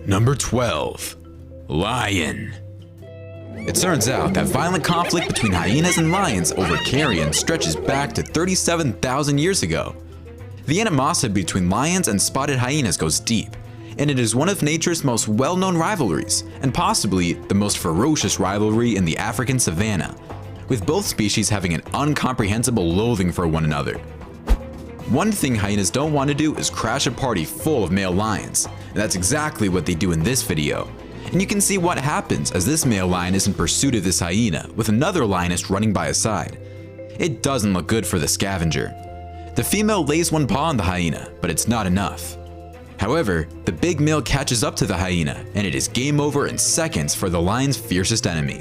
Number 12. Lion. It turns out that violent conflict between hyenas and lions over carrion stretches back to 37,000 years ago. The animosity between lions and spotted hyenas goes deep, and it is one of nature's most well-known rivalries, and possibly the most ferocious rivalry in the African savanna, with both species having an incomprehensible loathing for one another. One thing hyenas don't want to do is crash a party full of male lions, and that's exactly what they do in this video. And you can see what happens as this male lion is in pursuit of this hyena, with another lioness running by his side. It doesn't look good for the scavenger. The female lays one paw on the hyena, but it's not enough. However, the big male catches up to the hyena, and it is game over in seconds for the lion's fiercest enemy.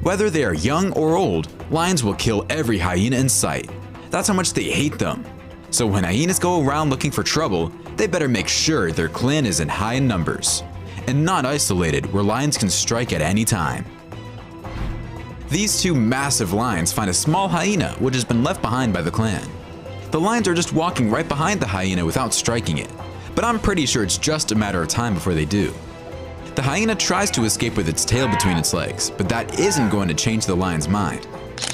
Whether they are young or old, lions will kill every hyena in sight. That's how much they hate them. So when hyenas go around looking for trouble, they better make sure their clan is in high numbers, and not isolated where lions can strike at any time. These two massive lions find a small hyena which has been left behind by the clan. The lions are just walking right behind the hyena without striking it, but I'm pretty sure it's just a matter of time before they do. The hyena tries to escape with its tail between its legs, but that isn't going to change the lion's mind.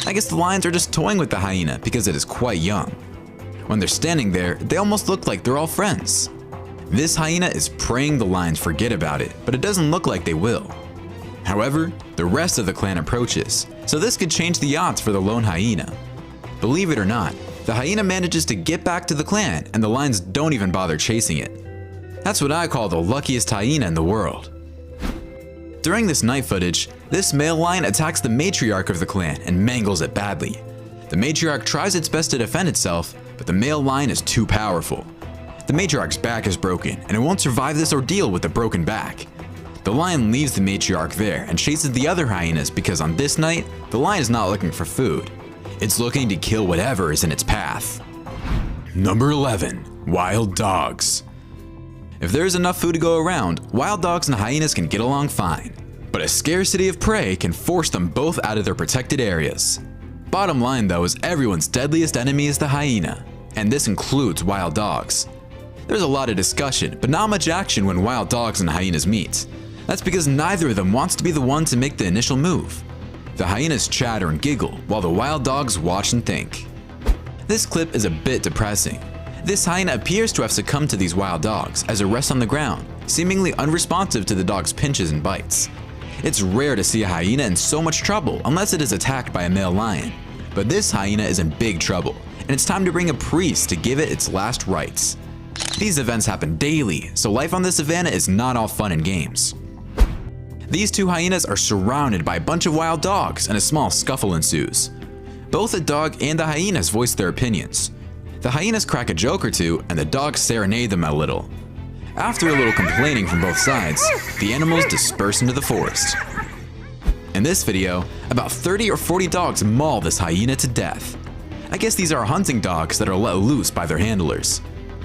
I guess the lions are just toying with the hyena because it is quite young. When they're standing there, they almost look like they're all friends. This hyena is praying the lions forget about it, but it doesn't look like they will. However, the rest of the clan approaches, so this could change the odds for the lone hyena. Believe it or not, the hyena manages to get back to the clan, and the lions don't even bother chasing it. That's what I call the luckiest hyena in the world. During this night footage, this male lion attacks the matriarch of the clan and mangles it badly. The matriarch tries its best to defend itself, but the male lion is too powerful. The matriarch's back is broken, and it won't survive this ordeal with a broken back. The lion leaves the matriarch there and chases the other hyenas because on this night, the lion is not looking for food. It's looking to kill whatever is in its path. Number 11. Wild dogs. If there is enough food to go around, wild dogs and hyenas can get along fine. But a scarcity of prey can force them both out of their protected areas. Bottom line though is everyone's deadliest enemy is the hyena, and this includes wild dogs. There's a lot of discussion, but not much action when wild dogs and hyenas meet. That's because neither of them wants to be the one to make the initial move. The hyenas chatter and giggle, while the wild dogs watch and think. This clip is a bit depressing. This hyena appears to have succumbed to these wild dogs as it rests on the ground, seemingly unresponsive to the dog's pinches and bites. It's rare to see a hyena in so much trouble unless it is attacked by a male lion. But this hyena is in big trouble, and it's time to bring a priest to give it its last rites. These events happen daily, so life on the savannah is not all fun and games. These two hyenas are surrounded by a bunch of wild dogs, and a small scuffle ensues. Both the dog and the hyenas voice their opinions. The hyenas crack a joke or two, and the dogs serenade them a little. After a little complaining from both sides, the animals disperse into the forest. In this video, about 30 or 40 dogs maul this hyena to death. I guess these are hunting dogs that are let loose by their handlers.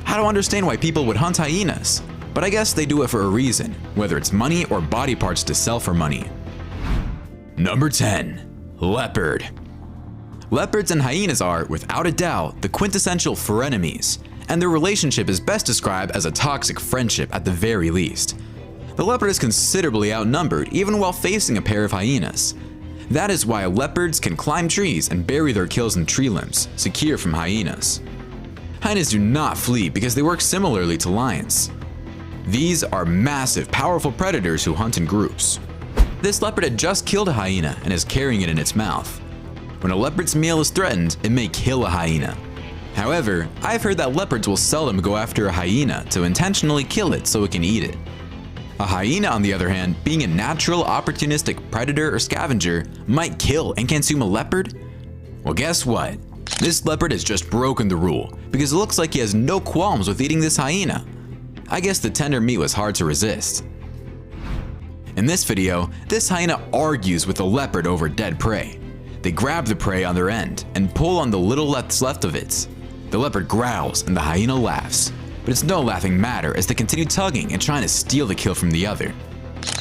I don't understand why people would hunt hyenas, but I guess they do it for a reason, whether it's money or body parts to sell for money. Number 10. Leopard. Leopards and hyenas are, without a doubt, the quintessential frenemies, and their relationship is best described as a toxic friendship at the very least. The leopard is considerably outnumbered even while facing a pair of hyenas. That is why leopards can climb trees and bury their kills in tree limbs, secure from hyenas. Hyenas do not flee because they work similarly to lions. These are massive, powerful predators who hunt in groups. This leopard had just killed a hyena and is carrying it in its mouth. When a leopard's meal is threatened, it may kill a hyena. However, I've heard that leopards will seldom go after a hyena to intentionally kill it so it can eat it. A hyena, on the other hand, being a natural opportunistic predator or scavenger, might kill and consume a leopard? Well, guess what? This leopard has just broken the rule because it looks like he has no qualms with eating this hyena. I guess the tender meat was hard to resist. In this video, this hyena argues with the leopard over dead prey. They grab the prey on their end and pull on the little that's left of it. The leopard growls and the hyena laughs, but it's no laughing matter as they continue tugging and trying to steal the kill from the other.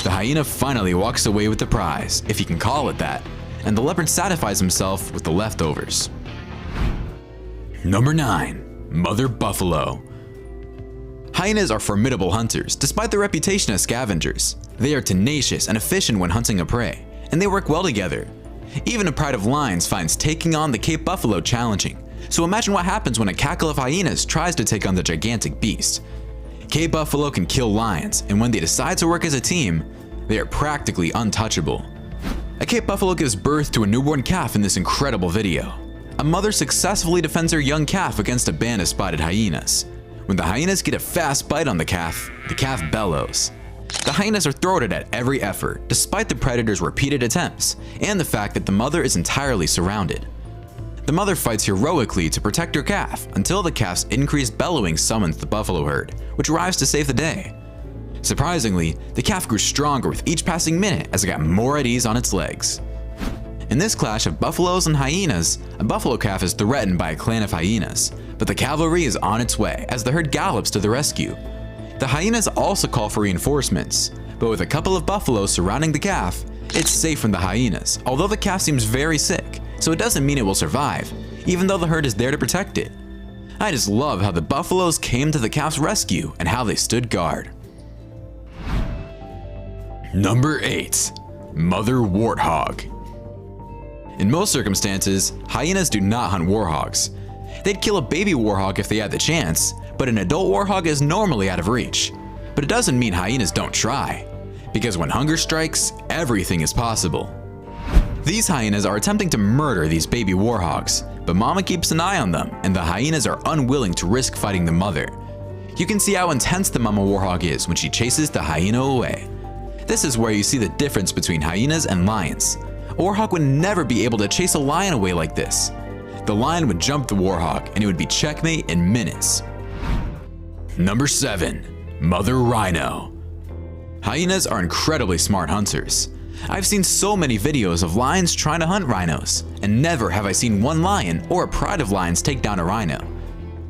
The hyena finally walks away with the prize, if you can call it that, and the leopard satisfies himself with the leftovers. Number 9. Mother Buffalo. Hyenas are formidable hunters, despite their reputation as scavengers. They are tenacious and efficient when hunting a prey, and they work well together. Even a pride of lions finds taking on the Cape buffalo challenging, so imagine what happens when a cackle of hyenas tries to take on the gigantic beast. Cape buffalo can kill lions, and when they decide to work as a team, they are practically untouchable. A Cape buffalo gives birth to a newborn calf in this incredible video. A mother successfully defends her young calf against a band of spotted hyenas. When the hyenas get a fast bite on the calf bellows. The hyenas are thwarted at every effort, despite the predator's repeated attempts, and the fact that the mother is entirely surrounded. The mother fights heroically to protect her calf until the calf's increased bellowing summons the buffalo herd, which arrives to save the day. Surprisingly, the calf grew stronger with each passing minute as it got more at ease on its legs. In this clash of buffaloes and hyenas, a buffalo calf is threatened by a clan of hyenas, but the cavalry is on its way as the herd gallops to the rescue. The hyenas also call for reinforcements, but with a couple of buffaloes surrounding the calf, it's safe from the hyenas, although the calf seems very sick, so it doesn't mean it will survive, even though the herd is there to protect it. I just love how the buffaloes came to the calf's rescue and how they stood guard. Number 8. Mother Warthog. In most circumstances, hyenas do not hunt warhogs. They'd kill a baby warhog if they had the chance, but an adult warhog is normally out of reach. But it doesn't mean hyenas don't try, because when hunger strikes, everything is possible. These hyenas are attempting to murder these baby warhogs, but mama keeps an eye on them, and the hyenas are unwilling to risk fighting the mother. You can see how intense the mama warhog is when she chases the hyena away. This is where you see the difference between hyenas and lions. A warhog would never be able to chase a lion away like this. The lion would jump the warhog, and it would be checkmate in minutes. Number 7. Mother Rhino. Hyenas are incredibly smart hunters. I've seen so many videos of lions trying to hunt rhinos, and never have I seen one lion or a pride of lions take down a rhino.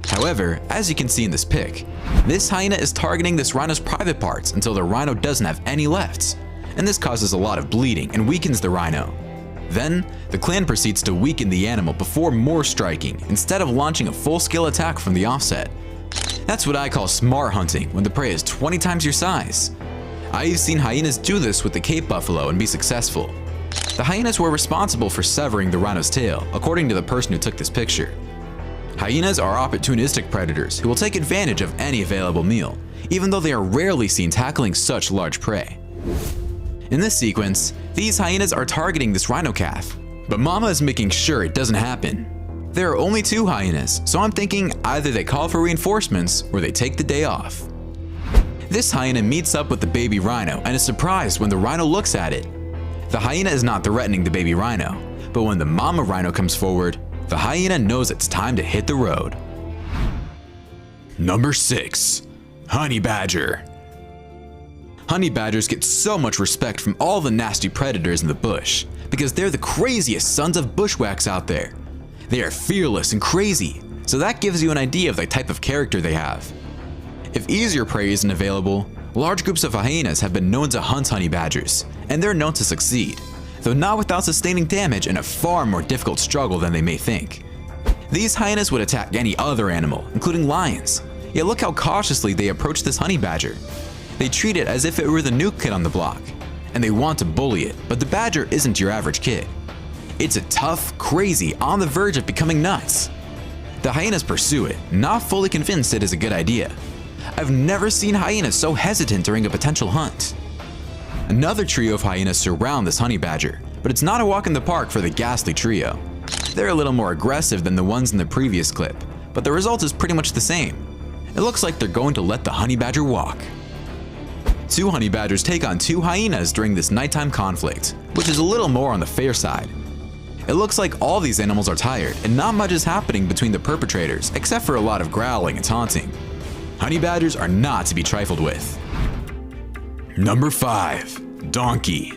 However, as you can see in this pic, this hyena is targeting this rhino's private parts until the rhino doesn't have any left, and this causes a lot of bleeding and weakens the rhino. Then, the clan proceeds to weaken the animal before more striking, instead of launching a full-scale attack from the offset. That's what I call smart hunting when the prey is 20 times your size. I've seen hyenas do this with the Cape buffalo and be successful. The hyenas were responsible for severing the rhino's tail, according to the person who took this picture. Hyenas are opportunistic predators who will take advantage of any available meal, even though they are rarely seen tackling such large prey. In this sequence, these hyenas are targeting this rhino calf, but mama is making sure it doesn't happen. There are only 2 hyenas, so I'm thinking either they call for reinforcements or they take the day off. This hyena meets up with the baby rhino and is surprised when the rhino looks at it. The hyena is not threatening the baby rhino, but when the mama rhino comes forward, the hyena knows it's time to hit the road. Number 6. Honey badger. Honey badgers get so much respect from all the nasty predators in the bush because they're the craziest sons of bushwhacks out there. They are fearless and crazy, so that gives you an idea of the type of character they have. If easier prey isn't available, large groups of hyenas have been known to hunt honey badgers, and they're known to succeed, though not without sustaining damage in a far more difficult struggle than they may think. These hyenas would attack any other animal, including lions, yet look how cautiously they approach this honey badger. They treat it as if it were the new kid on the block, and they want to bully it, but the badger isn't your average kid. It's a tough, crazy, on the verge of becoming nuts. The hyenas pursue it, not fully convinced it is a good idea. I've never seen hyenas so hesitant during a potential hunt. Another trio of hyenas surround this honey badger, but it's not a walk in the park for the ghastly trio. They're a little more aggressive than the ones in the previous clip, but the result is pretty much the same. It looks like they're going to let the honey badger walk. 2 honey badgers take on 2 hyenas during this nighttime conflict, which is a little more on the fair side. It looks like all these animals are tired and not much is happening between the perpetrators except for a lot of growling and taunting. Honey badgers are not to be trifled with. Number 5. Donkey.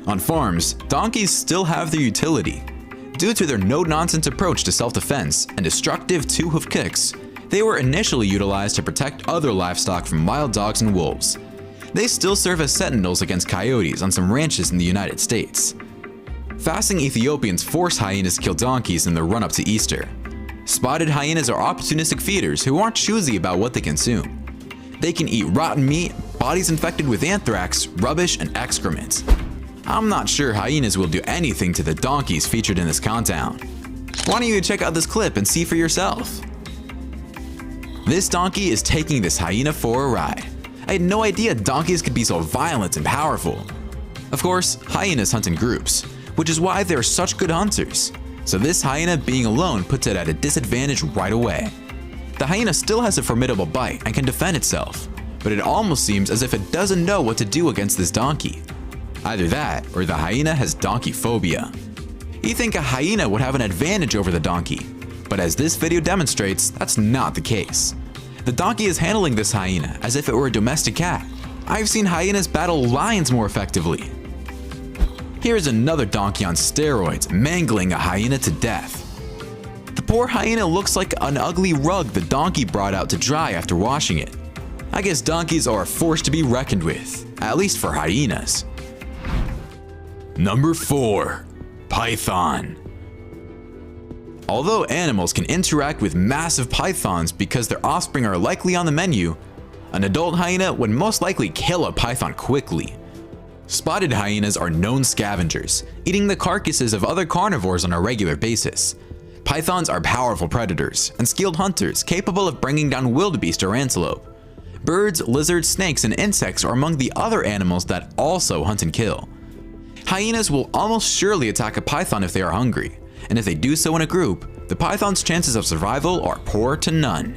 On farms, donkeys still have their utility. Due to their no-nonsense approach to self-defense and destructive 2-hoof kicks, they were initially utilized to protect other livestock from wild dogs and wolves. They still serve as sentinels against coyotes on some ranches in the United States. Fasting Ethiopians force hyenas to kill donkeys in the run-up to Easter. Spotted hyenas are opportunistic feeders who aren't choosy about what they consume. They can eat rotten meat, bodies infected with anthrax, rubbish, and excrement. I'm not sure hyenas will do anything to the donkeys featured in this countdown. Why don't you check out this clip and see for yourself? This donkey is taking this hyena for a ride. I had no idea donkeys could be so violent and powerful. Of course, hyenas hunt in groups, which is why they're such good hunters. So this hyena being alone puts it at a disadvantage right away. The hyena still has a formidable bite and can defend itself, but it almost seems as if it doesn't know what to do against this donkey. Either that, or the hyena has donkey phobia. You think a hyena would have an advantage over the donkey, but as this video demonstrates, that's not the case. The donkey is handling this hyena as if it were a domestic cat. I've seen hyenas battle lions more effectively. Here's another donkey on steroids mangling a hyena to death. The poor hyena looks like an ugly rug the donkey brought out to dry after washing it. I guess donkeys are a force to be reckoned with, at least for hyenas. Number 4. Python. Although animals can interact with massive pythons because their offspring are likely on the menu, an adult hyena would most likely kill a python quickly. Spotted hyenas are known scavengers, eating the carcasses of other carnivores on a regular basis. Pythons are powerful predators and skilled hunters capable of bringing down wildebeest or antelope. Birds, lizards, snakes, and insects are among the other animals that also hunt and kill. Hyenas will almost surely attack a python if they are hungry, and if they do so in a group, the python's chances of survival are poor to none.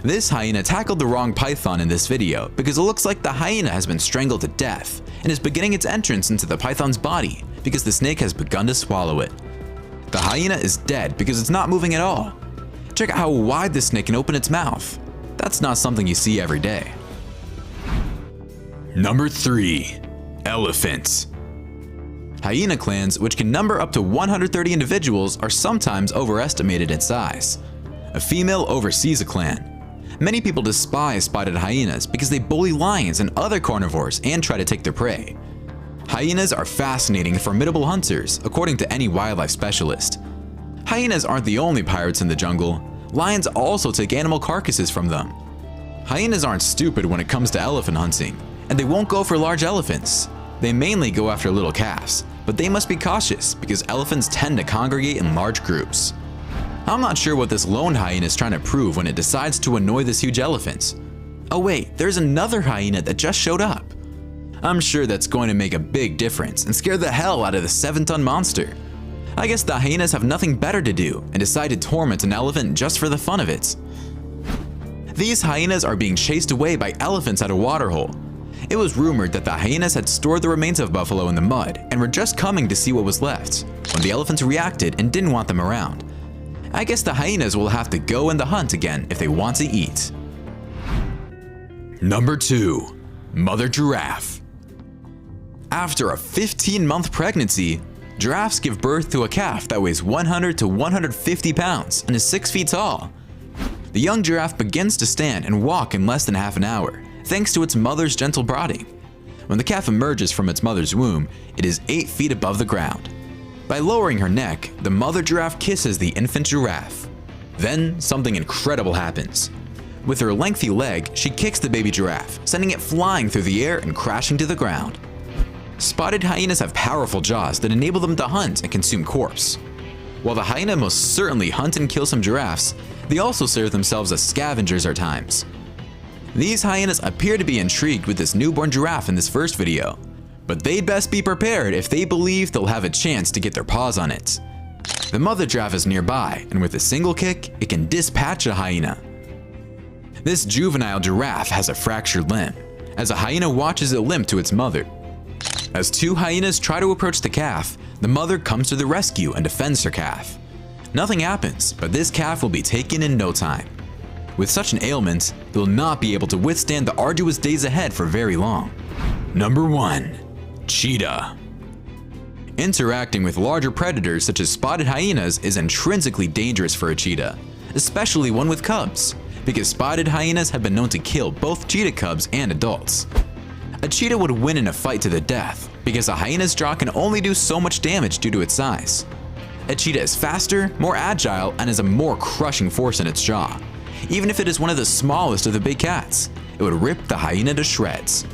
This hyena tackled the wrong python in this video because it looks like the hyena has been strangled to death and is beginning its entrance into the python's body because the snake has begun to swallow it. The hyena is dead because it's not moving at all. Check out how wide the snake can open its mouth. That's not something you see every day. Number 3. Elephants. Hyena clans, which can number up to 130 individuals, are sometimes overestimated in size. A female oversees a clan. Many people despise spotted hyenas because they bully lions and other carnivores and try to take their prey. Hyenas are fascinating and formidable hunters, according to any wildlife specialist. Hyenas aren't the only pirates in the jungle. Lions also take animal carcasses from them. Hyenas aren't stupid when it comes to elephant hunting, and they won't go for large elephants. They mainly go after little calves, but they must be cautious because elephants tend to congregate in large groups. I'm not sure what this lone hyena is trying to prove when it decides to annoy this huge elephant. Oh wait, there's another hyena that just showed up. I'm sure that's going to make a big difference and scare the hell out of the 7-ton monster. I guess the hyenas have nothing better to do and decide to torment an elephant just for the fun of it. These hyenas are being chased away by elephants at a waterhole. It was rumored that the hyenas had stored the remains of buffalo in the mud and were just coming to see what was left, when the elephants reacted and didn't want them around. I guess the hyenas will have to go in the hunt again if they want to eat. Number 2. Mother giraffe. After a 15-month pregnancy, giraffes give birth to a calf that weighs 100 to 150 pounds and is 6 feet tall. The young giraffe begins to stand and walk in less than half an hour, thanks to its mother's gentle prodding. When the calf emerges from its mother's womb, it is 8 feet above the ground. By lowering her neck, the mother giraffe kisses the infant giraffe. Then, something incredible happens. With her lengthy leg, she kicks the baby giraffe, sending it flying through the air and crashing to the ground. Spotted hyenas have powerful jaws that enable them to hunt and consume corpse. While the hyena most certainly hunt and kill some giraffes, they also serve themselves as scavengers at times. These hyenas appear to be intrigued with this newborn giraffe in this first video, but they'd best be prepared if they believe they'll have a chance to get their paws on it. The mother giraffe is nearby, and with a single kick, it can dispatch a hyena. This juvenile giraffe has a fractured limb, as a hyena watches it limp to its mother. As 2 hyenas try to approach the calf, the mother comes to the rescue and defends her calf. Nothing happens, but this calf will be taken in no time. With such an ailment, they'll not be able to withstand the arduous days ahead for very long. Number 1. Cheetah. Interacting with larger predators such as spotted hyenas is intrinsically dangerous for a cheetah, especially one with cubs, because spotted hyenas have been known to kill both cheetah cubs and adults. A cheetah would win in a fight to the death, because a hyena's jaw can only do so much damage due to its size. A cheetah is faster, more agile, and has a more crushing force in its jaw. even if it is one of the smallest of the big cats. It would rip the hyena to shreds.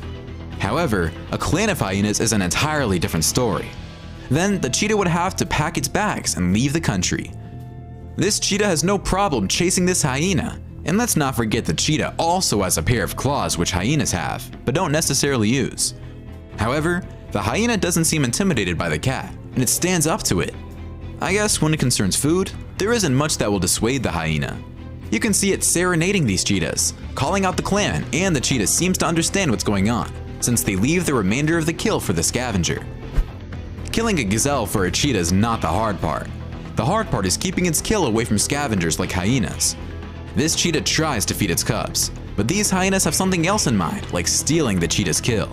However, a clan of hyenas is an entirely different story. Then the cheetah would have to pack its bags and leave the country. This cheetah has no problem chasing this hyena. And let's not forget the cheetah also has a pair of claws which hyenas have, but don't necessarily use. However, the hyena doesn't seem intimidated by the cat, and it stands up to it. I guess when it concerns food, there isn't much that will dissuade the hyena. You can see it serenading these cheetahs, calling out the clan, and the cheetah seems to understand what's going on, since they leave the remainder of the kill for the scavenger. Killing a gazelle for a cheetah is not the hard part. The hard part is keeping its kill away from scavengers like hyenas. This cheetah tries to feed its cubs, but these hyenas have something else in mind, like stealing the cheetah's kill.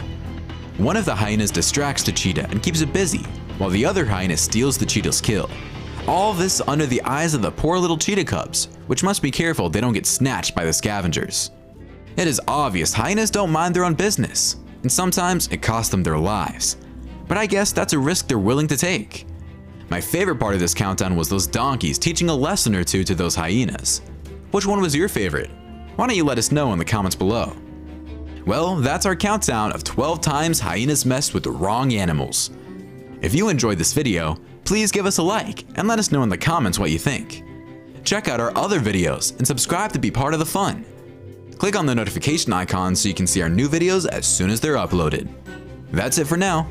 One of the hyenas distracts the cheetah and keeps it busy, while the other hyena steals the cheetah's kill. All this under the eyes of the poor little cheetah cubs, which must be careful they don't get snatched by the scavengers. It is obvious hyenas don't mind their own business, and sometimes it costs them their lives. But I guess that's a risk they're willing to take. My favorite part of this countdown was those donkeys teaching a lesson or two to those hyenas. Which one was your favorite? Why don't you let us know in the comments below. Well, that's our countdown of 12 times hyenas messed with the wrong animals. If you enjoyed this video, please give us a like and let us know in the comments what you think. Check out our other videos and subscribe to be part of the fun. Click on the notification icon so you can see our new videos as soon as they're uploaded. That's it for now.